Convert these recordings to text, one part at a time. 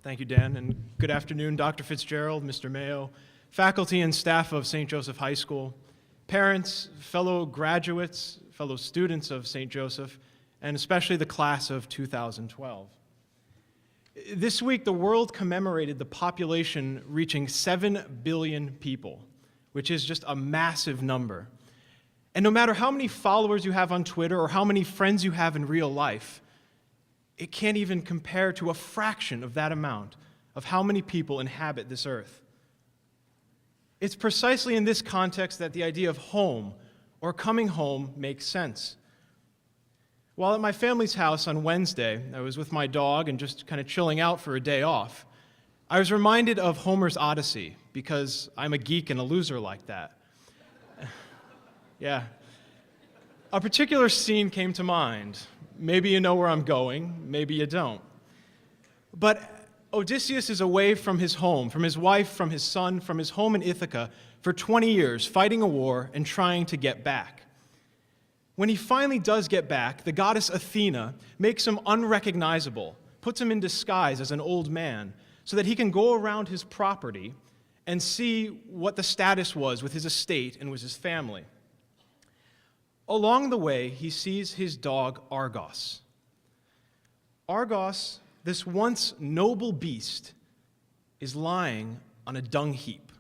Thank you, Dan, and good afternoon, Dr. Fitzgerald, Mr. Mayo, faculty and staff of St. Joseph High School, parents, fellow graduates, fellow students of St. Joseph, and especially the class of 2012. This week, the world commemorated the population reaching 7 billion people, which is just a massive number. And no matter how many followers you have on Twitter or how many friends you have in real life, it can't even compare to a fraction of that amount of how many people inhabit this earth. It's precisely in this context that the idea of home or coming home makes sense. While at my family's house on Wednesday, I was with my dog and just kind of chilling out for a day off, I was reminded of Homer's Odyssey because I'm a geek and a loser like that. Yeah. A particular scene came to mind. Maybe you know where I'm going, maybe you don't. But Odysseus is away from his home, from his wife, from his son, from his home in Ithaca for 20 years, fighting a war and trying to get back. When he finally does get back, the goddess Athena makes him unrecognizable, puts him in disguise as an old man, so that he can go around his property and see what the status was with his estate and with his family. Along the way, he sees his dog Argos. Argos, this once noble beast, is lying on a dung heap.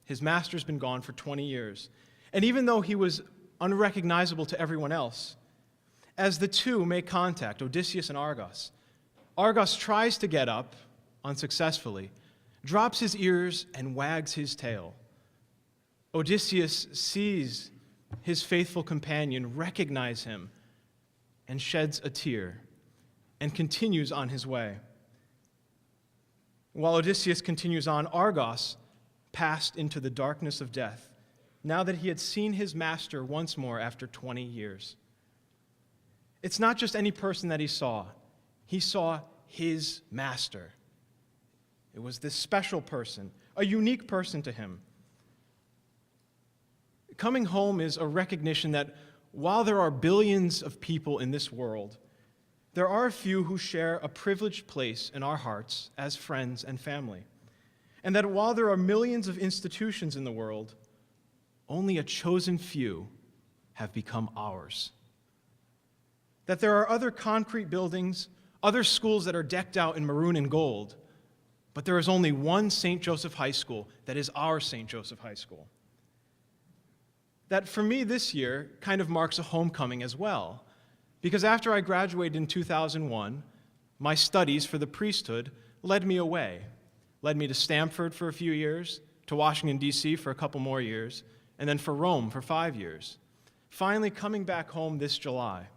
His master's been gone for 20 years. And even though he was unrecognizable to everyone else, as the two make contact, Odysseus and Argos, Argos tries to get up, unsuccessfully, drops his ears and wags his tail. Odysseus sees his faithful companion recognize him and sheds a tear and continues on his way. While Odysseus continues on, Argos passed into the darkness of death, now that he had seen his master once more after 20 years. It's not just any person that he saw his master. It was this special person, a unique person to him. Coming home is a recognition that while there are billions of people in this world, there are a few who share a privileged place in our hearts as friends and family. And that while there are millions of institutions in the world, only a chosen few have become ours. That there are other concrete buildings, other schools that are decked out in maroon and gold, but there is only one St. Joseph High School that is our St. Joseph High School. That for me this year kind of marks a homecoming as well, because after I graduated in 2001, my studies for the priesthood led me away, led me to Stanford for a few years, to Washington, D.C. for a couple more years, and then for Rome for 5 years, finally coming back home this July.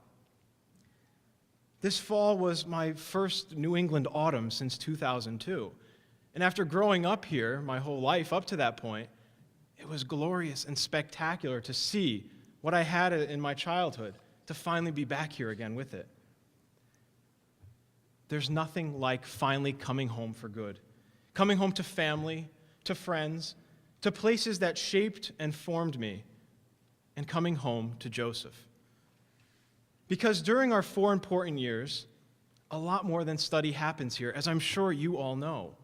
This fall was my first New England autumn since 2002, and after growing up here my whole life up to that point, it was glorious and spectacular to see what I had in my childhood, to finally be back here again with it. There's nothing like finally coming home for good. Coming home to family, to friends, to places that shaped and formed me, and coming home to Joseph. Because during our 4 important years, a lot more than study happens here, as I'm sure you all know.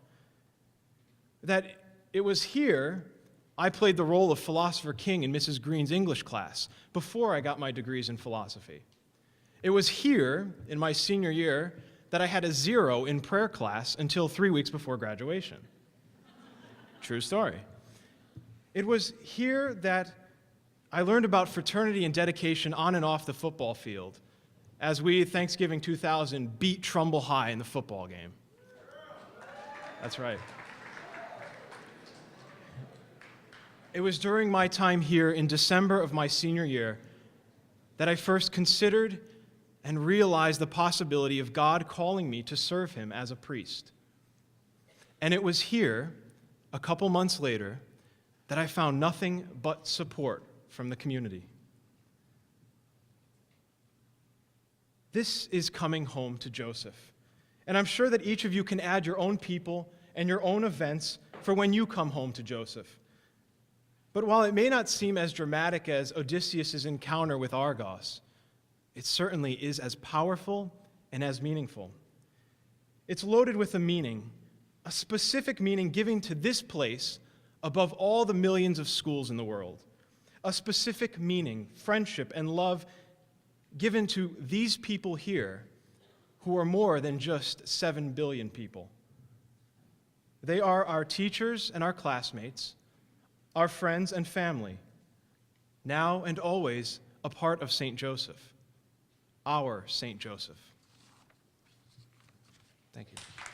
That it was here I played the role of Philosopher King in Mrs. Green's English class before I got my degrees in philosophy. It was here, in my senior year, that I had a 0 in prayer class until 3 weeks before graduation. True story. It was here that I learned about fraternity and dedication on and off the football field, as we, Thanksgiving 2000, beat Trumbull High in the football game. That's right. It was during my time here in December of my senior year that I first considered and realized the possibility of God calling me to serve him as a priest. And it was here, a couple months later, that I found nothing but support from the community. This is coming home to Joseph. And I'm sure that each of you can add your own people and your own events for when you come home to Joseph. But while it may not seem as dramatic as Odysseus' encounter with Argos, it certainly is as powerful and as meaningful. It's loaded with a meaning, a specific meaning given to this place above all the millions of schools in the world. A specific meaning, friendship, and love given to these people here who are more than just 7 billion people. They are our teachers and our classmates, our friends and family, now and always a part of St. Joseph, our St. Joseph. Thank you.